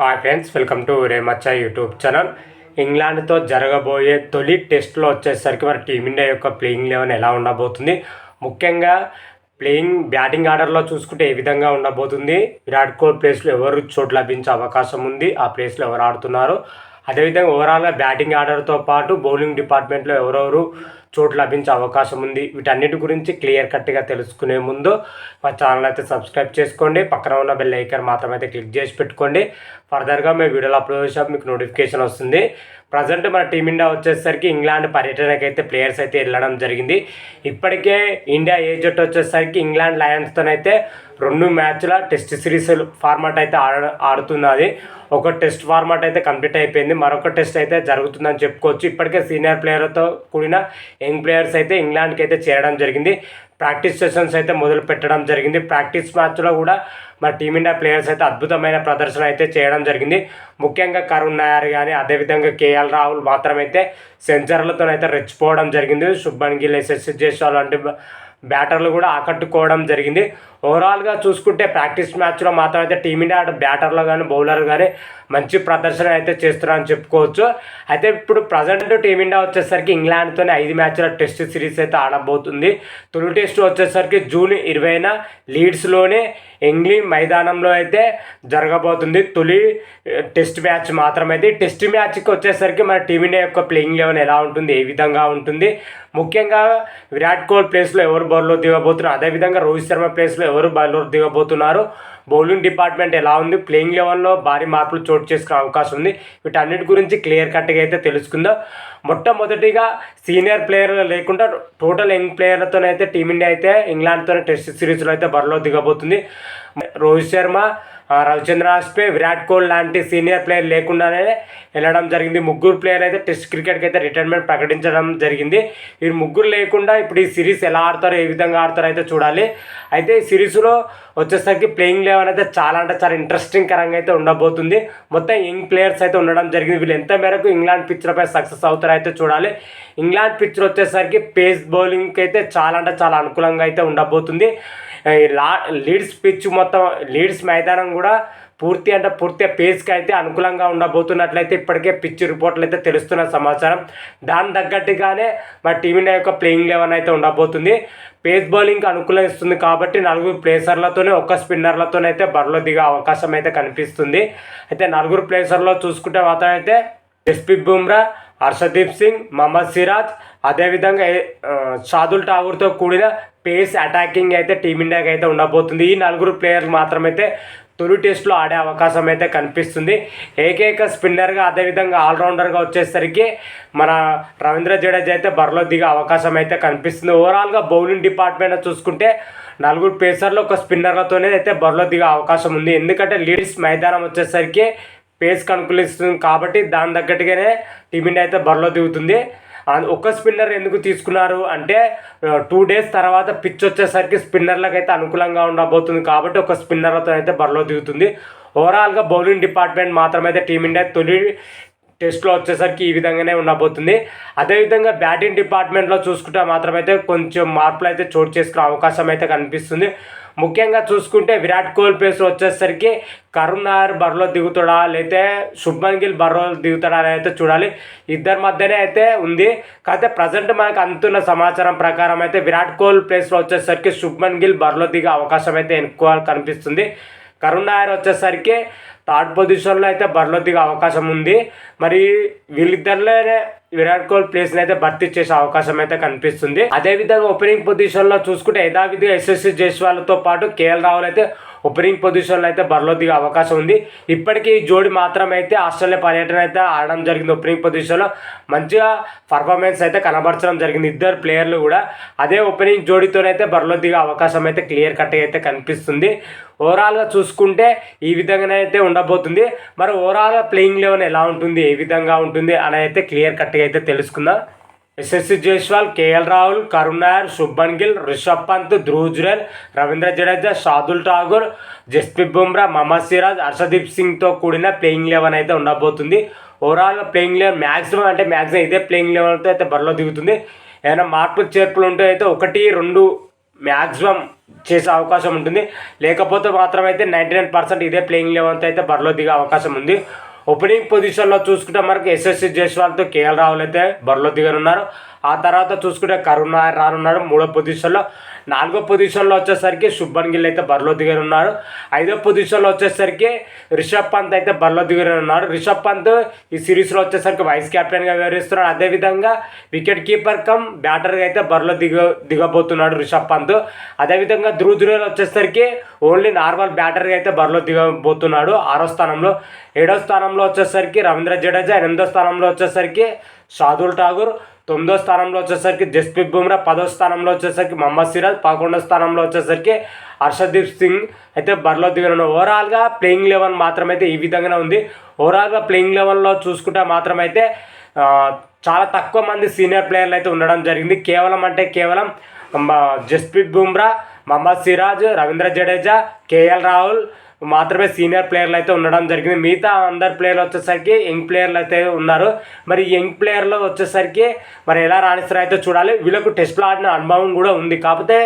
Hi friends, welcome to Remacha YouTube channel. ఇంగ్లాండ్తో జరగబోయే తొలి టెస్ట్లో వచ్చేసరికి మరి టీమిండియా యొక్క ప్లేయింగ్ లెవెన్ ఎలా ఉండబోతుంది, ముఖ్యంగా బ్యాటింగ్ ఆర్డర్లో చూసుకుంటే ఏ విధంగా ఉండబోతుంది, విరాట్ కోహ్లీ ప్లేస్లో ఎవరు చోటు లభించే అవకాశం ఉంది, ఆ ప్లేస్లో ఎవరు ఆడుతున్నారు, అదేవిధంగా ఓవరాల్గా బ్యాటింగ్ ఆర్డర్తో పాటు బౌలింగ్ డిపార్ట్మెంట్లో ఎవరెవరు చోటు లభించే అవకాశం ఉంది, వీటన్నిటి గురించి క్లియర్ కట్గా తెలుసుకునే ముందు మా ఛానల్ అయితే సబ్స్క్రైబ్ చేసుకోండి. పక్కన ఉన్న బెల్ ఐకాన్ మాత్రం అయితే క్లిక్ చేసి పెట్టుకోండి. ఫర్దర్గా మేము వీడియోలో అప్లోడ్ చేసాం మీకు నోటిఫికేషన్ వస్తుంది. ప్రజెంట్ మన టీమిండియా వచ్చేసరికి ఇంగ్లాండ్ పర్యటనకి అయితే ప్లేయర్స్ అయితే వెళ్ళడం జరిగింది. ఇప్పటికే ఇండియా ఏ జట్టు వచ్చేసరికి ఇంగ్లాండ్ లయన్స్తోనైతే 2 మ్యాచ్ల టెస్ట్ సిరీస్ ఫార్మాట్ అయితే ఆడుతున్నది. ఒక టెస్ట్ ఫార్మాట్ అయితే కంప్లీట్ అయిపోయింది, మరొక టెస్ట్ అయితే జరుగుతుందని చెప్పుకోవచ్చు. ఇప్పటికే సీనియర్ ప్లేయర్తో కూడిన యంగ్ ప్లేయర్స్ అయితే ఇంగ్లాండ్కి అయితే చేరడం జరిగింది. ప్రాక్టీస్ సెషన్స్ అయితే మొదలు పెట్టడం జరిగింది. ప్రాక్టీస్ మ్యాచ్లో కూడా మన టీమిండియా ప్లేయర్స్ అయితే అద్భుతమైన ప్రదర్శన అయితే చేయడం జరిగింది. ముఖ్యంగా కరుణ్ నాయర్ కానీ అదేవిధంగా కేఎల్ రాహుల్ మాత్రమైతే సెంచర్లతోనైతే రెచ్చిపోవడం జరిగింది. శుభ్మన్ గిల్, ఎస్ఎస్ జైస్వాల్ వంటి బ్యాటర్లు కూడా ఆకట్టుకోవడం జరిగింది. ఓవరాల్గా చూసుకుంటే ప్రాక్టీస్ మ్యాచ్లో మాత్రం అయితే టీమిండియా బ్యాటర్లు కానీ బౌలర్ కానీ మంచి ప్రదర్శన అయితే చేస్తున్నారని చెప్పుకోవచ్చు. అయితే ఇప్పుడు ప్రజెంట్ టీమిండియా వచ్చేసరికి ఇంగ్లాండ్తోనే 5 మ్యాచ్ల టెస్ట్ సిరీస్ అయితే ఆడబోతుంది. తొలి టెస్ట్ వచ్చేసరికి జూన్ 20న లీడ్స్లోనే ఎంగ్లీ మైదానంలో అయితే జరగబోతుంది. తొలి టెస్ట్ మ్యాచ్ మాత్రమైతే టెస్ట్ మ్యాచ్కి వచ్చేసరికి మన టీమిండియా యొక్క ప్లేయింగ్ లెవెన్ ఎలా ఉంటుంది, ఏ విధంగా ఉంటుంది, ముఖ్యంగా విరాట్ కోహ్లీ ప్లేస్లో ఎవరు బౌల్లో దిగబోతున్నారు, అదేవిధంగా రోహిత్ శర్మ ప్లేస్లో ఎవరు బౌలర్ దిగబోతున్నారు, బౌలింగ్ డిపార్ట్మెంట్ ఎలా ఉంది, ప్లేయింగ్ లెవెన్లో భారీ మార్పులు చోటు చేసుకునే అవకాశం ఉంది, వీటన్నిటి గురించి క్లియర్ కట్గా అయితే తెలుసుకుందాం. మొట్టమొదటిగా సీనియర్ ప్లేయర్ లేకుండా టోటల్ యంగ్ ప్లేయర్లతోనైతే టీమిండియా అయితే ఇంగ్లాండ్తో టెస్ట్ సిరీస్లో అయితే బరిలో దిగబోతుంది. రోహిత్ శర్మ, రవిచంద్రన్ అశ్విన్, విరాట్ కోహ్లీ లాంటి సీనియర్ ప్లేయర్ లేకుండానే వెళ్ళడం జరిగింది. 3 ప్లేయర్ అయితే టెస్ట్ క్రికెట్కి అయితే రిటైర్మెంట్ ప్రకటించడం జరిగింది. ఈ 3 లేకుండా ఇప్పుడు ఈ సిరీస్ ఎలా ఆడతారో, ఏ విధంగా ఆడతారో అయితే చూడాలి. అయితే ఈ సిరీస్లో వచ్చేసరికి ప్లేయింగ్ లెవెన్ అయితే చాలా ఇంట్రెస్టింగ్ కరంగా అయితే ఉండబోతుంది. మొత్తం యంగ్ ప్లేయర్స్ అయితే ఉండడం జరిగింది. వీళ్ళు ఎంత మేరకు ఇంగ్లాండ్ పిచ్లపై సక్సెస్ అవుతారో అయితే చూడాలి. ఇంగ్లాండ్ పిచ్ వచ్చేసరికి పేస్ బౌలింగ్కి అయితే చాలా అనుకూలంగా అయితే ఉండబోతుంది. లీడ్స్ పిచ్ మొత్తం లీడ్స్ మైదానం కూడా పూర్తిగా పేస్కి అయితే అనుకూలంగా ఉండబోతున్నట్లయితే ఇప్పటికే పిచ్ రిపోర్ట్లు అయితే తెలుస్తున్న సమాచారం. దాని తగ్గట్టుగానే మా టీమిండియా యొక్క ప్లేయింగ్ లెవెన్ అయితే ఉండబోతుంది. పేస్ బౌలింగ్కి అనుకూలిస్తుంది కాబట్టి 4 పేసర్లతోనే 1 స్పిన్నర్లతోనైతే బరిలో దిగే అవకాశం అయితే కనిపిస్తుంది. అయితే 4 పేసర్లో చూసుకుంటే మాత్రం అయితే జస్ప్రీత్ బుమ్రా, హర్షదీప్ సింగ్, మహమ్మద్ సిరాజ్, అదేవిధంగా షాదుల్ ఠాకూర్తో కూడిన పేస్ అటాకింగ్ అయితే టీమిండియాకి అయితే ఉండబోతుంది. ఈ 4 ప్లేయర్లు మాత్రమైతే తొలి టెస్ట్లో ఆడే అవకాశం అయితే కనిపిస్తుంది. ఏకైక స్పిన్నర్గా అదేవిధంగా ఆల్రౌండర్గా వచ్చేసరికి మన రవీంద్ర జడేజా అయితే బరిలో దిగే అవకాశం అయితే కనిపిస్తుంది. ఓవరాల్గా బౌలింగ్ డిపార్ట్మెంట్ చూసుకుంటే 4 పేసర్లు 1 స్పిన్నర్లతోనే అయితే బరిలో దిగే అవకాశం ఉంది. ఎందుకంటే లీడ్స్ మైదానం వచ్చేసరికి పేస్కి అనుకూలిస్తుంది కాబట్టి దాని తగ్గట్టుగానే టీమిండియా అయితే బరిలో దిగుతుంది. 1 స్పిన్నర్ ఎందుకు తీసుకున్నారు అంటే 2 డేస్ తర్వాత పిచ్ వచ్చేసరికి స్పిన్నర్లకు అయితే అనుకూలంగా ఉండబోతుంది కాబట్టి 1 స్పిన్నర్లతో అయితే బరిలో దిగుతుంది. ఓవరాల్గా బౌలింగ్ డిపార్ట్మెంట్ మాత్రమైతే టీమిండియా తొలి టెస్ట్లో వచ్చేసరికి ఈ విధంగానే ఉండబోతుంది. అదేవిధంగా బ్యాటింగ్ డిపార్ట్మెంట్లో చూసుకుంటే మాత్రమైతే కొంచెం మార్పులు అయితే చోటు చేసుకునే అవకాశం అయితే కనిపిస్తుంది. ముఖ్యంగా చూసుకుంటే విరాట్ కోహ్లీ ప్లేస్ వచ్చేసరికి కరుణ్ నాయర్ బరిలో దిగుతాడా లేకపోతే శుభ్మన్ గిల్ బరిలో దిగుతాడా అని అయితే చూడాలి. ఇద్దరి మధ్యనే అయితే ఉంది. కాకపోతే ప్రజెంట్ మనకు అందుతున్న సమాచారం ప్రకారం అయితే విరాట్ కోహ్లీ ప్లేస్లో వచ్చేసరికి శుభ్మన్ గిల్ బరిలో దిగే అవకాశం అయితే ఎక్కువ కనిపిస్తుంది. కరుణ్ నాయర్ వచ్చేసరికి 3rd పొజిషన్లో అయితే బరిలో దిగే అవకాశం ఉంది. మరి వీళ్ళిద్దరిలోనే విరాట్ కోహ్లీ ప్లేస్ని అయితే భర్తీ చేసే అవకాశం అయితే కనిపిస్తుంది. అదేవిధంగా ఓపెనింగ్ పొజిషన్లో చూసుకుంటే యథావిధిగా ఎస్ఎస్ జైస్వాల్తో పాటు కేఎల్ రాహుల్ అయితే ఓపెనింగ్ పొజిషన్లో అయితే బరిలో దిగే అవకాశం ఉంది. ఇప్పటికీ ఈ జోడి మాత్రం అయితే ఆస్ట్రేలియా పర్యటన అయితే ఆడడం జరిగింది. ఓపెనింగ్ పొజిషన్లో మంచిగా పర్ఫార్మెన్స్ అయితే కనబరచడం జరిగింది. ఇద్దరు ప్లేయర్లు కూడా అదే ఓపెనింగ్ జోడితోనైతే బరిలో దిగే అవకాశం అయితే క్లియర్ కట్గా అయితే కనిపిస్తుంది. ఓవరాల్గా చూసుకుంటే ఈ విధంగానే అయితే ఉండబోతుంది. మరి ఓవరాల్గా ప్లేయింగ్ లెవెన్ ఎలా ఉంటుంది, ఏ విధంగా ఉంటుంది అని అయితే క్లియర్ కట్గా అయితే తెలుసుకుందాం. ఎస్ఎస్ జైస్వాల్, కేఎల్ రాహుల్, కరుణ్ నాయర్, శుభ్మన్ గిల్, రిషబ్ పంత్, ధ్రువ్ జురేల్, రవీంద్ర జడేజా, షాదుల్ ఠాకూర్, జస్ప్రీత్ బుమ్రా, మహమ్మద్ సిరాజ్, హర్షదీప్ సింగ్తో కూడిన ప్లేయింగ్ లెవెన్ అయితే ఉండబోతుంది. ఓవరాల్గా ప్లేయింగ్ లెవెన్ మ్యాక్సిమం ఇదే ప్లేయింగ్ లెవెన్తో అయితే బరిలో దిగుతుంది. ఏదైనా మార్పులు చేర్పులు ఉంటే అయితే 1-2 మ్యాక్సిమం చేసే అవకాశం ఉంటుంది. లేకపోతే మాత్రమైతే 99% ఇదే ప్లేయింగ్ లెవెన్తో అయితే బరిలో దిగే అవకాశం ఉంది. ఓపెనింగ్ పొజిషన్లో చూసుకుంటే మనకి ఎస్ఎస్సి జైస్వాల్తో కేఎల్ రాహుల్ అయితే బరిలో దిగనున్నారు. ఆ తర్వాత చూసుకుంటే కరుణ్ నాయర్ రానున్నాడు 3వ పొజిషన్లో. 4వ పొజిషన్లో వచ్చేసరికి శుభ్మన్ గిల్ అయితే బరిలో దిగనున్నారు. 5వ పొజిషన్లో వచ్చేసరికి రిషబ్ పంత్ అయితే బరిలో దిగనున్నాడు. రిషబ్ పంత్ ఈ సిరీస్లో వచ్చేసరికి వైస్ కెప్టెన్గా వ్యవహరిస్తున్నాడు. అదేవిధంగా వికెట్ కీపర్ కమ్ బ్యాటర్గా అయితే బరిలో దిగబోతున్నాడు రిషబ్ పంత్. అదేవిధంగా ధ్రువ్ జురేల్ వచ్చేసరికి ఓన్లీ నార్మల్ బ్యాటర్గా అయితే బరిలో దిగబోతున్నాడు 6వ స్థానంలో. 7వ స్థానంలో వచ్చేసరికి రవీంద్ర జడేజా. 8వ స్థానంలో వచ్చేసరికి షాదుల్ ఠాగూర్. 9వ స్థానంలో వచ్చేసరికి జస్ప్రీత్ బుమ్రా. 10వ స్థానంలో వచ్చేసరికి మహమ్మద్ సిరాజ్. 11వ స్థానంలో వచ్చేసరికి హర్షదీప్ సింగ్ అయితే బరిలో దిగనున్నారు. ఓవరాల్గా ప్లేయింగ్ లెవెన్ మాత్రమైతే ఈ విధంగానే ఉంది. ఓవరాల్గా ప్లేయింగ్ లెవెన్లో చూసుకుంటే మాత్రమైతే చాలా తక్కువ మంది సీనియర్ ప్లేయర్లు అయితే ఉండడం జరిగింది. కేవలం జస్ప్రీత్ బుమ్రా, మహమ్మద్ సిరాజ్, రవీంద్ర జడేజా, కేఎల్ రాహుల్ మాత్రమే సీనియర్ ప్లేయర్లు అయితే ఉండడం జరిగింది. మిగతా అందరు ప్లేయర్లు వచ్చేసరికి యంగ్ ప్లేయర్లు అయితే ఉన్నారు. మరి యంగ్ ప్లేయర్లు వచ్చేసరికి మరి ఎలా రాణిస్తారో అయితే చూడాలి. వీళ్ళకు టెస్ట్లో ఆడిన అనుభవం కూడా ఉంది, కాకపోతే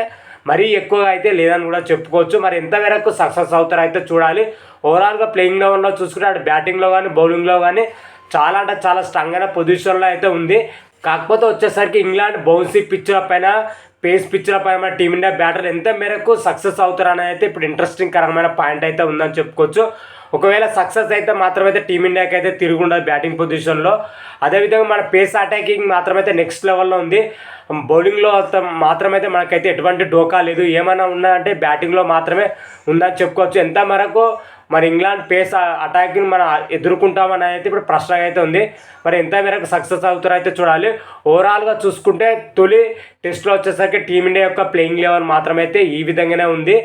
మరీ ఎక్కువగా అయితే లేదని కూడా చెప్పుకోవచ్చు. మరి ఎంతవరకు సక్సెస్ అవుతారో అయితే చూడాలి. ఓవరాల్గా ప్లేయింగ్ లెవెన్లో చూసుకుంటే అటు బ్యాటింగ్లో కానీ బౌలింగ్లో కానీ చాలా అంటే చాలా స్ట్రాంగ్ అయిన పొజిషన్లో అయితే ఉంది. కాకపోతే వచ్చేసరికి ఇంగ్లాండ్ బౌన్సీ పిచ్ల పైన, పేస్ పిచ్ల పైన మన టీమిండియా బ్యాటర్లు ఎంత మేరకు సక్సెస్ అవుతారని అయితే ఇప్పుడు ఇంట్రెస్టింగ్ కరమైన పాయింట్ అయితే ఉందని చెప్పుకోవచ్చు. ఒకవేళ సక్సెస్ అయితే మాత్రమైతే టీమిండియాకి అయితే తిరుగుండదు బ్యాటింగ్ పొజిషన్లో. అదేవిధంగా మన పేస్ అటాకింగ్ మాత్రమైతే నెక్స్ట్ లెవెల్లో ఉంది. బౌలింగ్లో మాత్రమైతే మనకైతే ఎటువంటి డోకా లేదు. ఏమైనా ఉన్నాయంటే బ్యాటింగ్లో మాత్రమే ఉందని చెప్పుకోవచ్చు. ఎంత మేరకు మరి ఇంగ్లాండ్ పేస్ అటాకింగ్ మనం ఎదుర్కొంటామని అయితే ఇప్పుడు ప్రశ్న అయితే ఉంది. మరి ఎంత మేరకు సక్సెస్ అవుతారో అయితే చూడాలి. ఓవరాల్గా చూసుకుంటే తొలి టెస్ట్లో వచ్చేసరికి టీమిండియా యొక్క ప్లేయింగ్ లెవెన్ మాత్రమైతే ఈ విధంగానే ఉంది.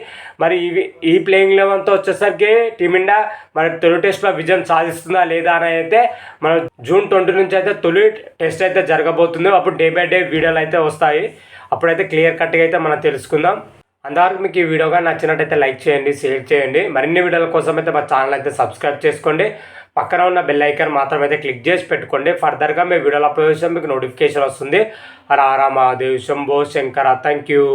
మరి ఈ ప్లేయింగ్ లెవెన్తో వచ్చేసరికి టీమిండియా మరి తొలి టెస్ట్లో విజయం సాధిస్తుందా లేదా అని అయితే మనం జూన్ 20 నుంచి అయితే తొలి టెస్ట్ అయితే జరగబోతుంది. అప్పుడు డే బై డే వీడియోలు అయితే వస్తాయి. అప్పుడైతే క్లియర్ కట్గా అయితే మనం తెలుసుకుందాం. అంతవరకు మీకు ఈ వీడియోగా నచ్చినట్టయితే లైక్ చేయండి, షేర్ చేయండి. మరిన్ని వీడియోల కోసం అయితే మా ఛానల్ అయితే సబ్స్క్రైబ్ చేసుకోండి. పక్కన ఉన్న బెల్ ఐకాన్ మాత్రం అయితే క్లిక్ చేసి పెట్టుకోండి. ఫర్దర్గా మీ వీడియోలు అప్లోడ్ చేస్తే మీకు నోటిఫికేషన్ వస్తుంది. హర హర మహాదేవ్, శంభో శంకర. Thank you.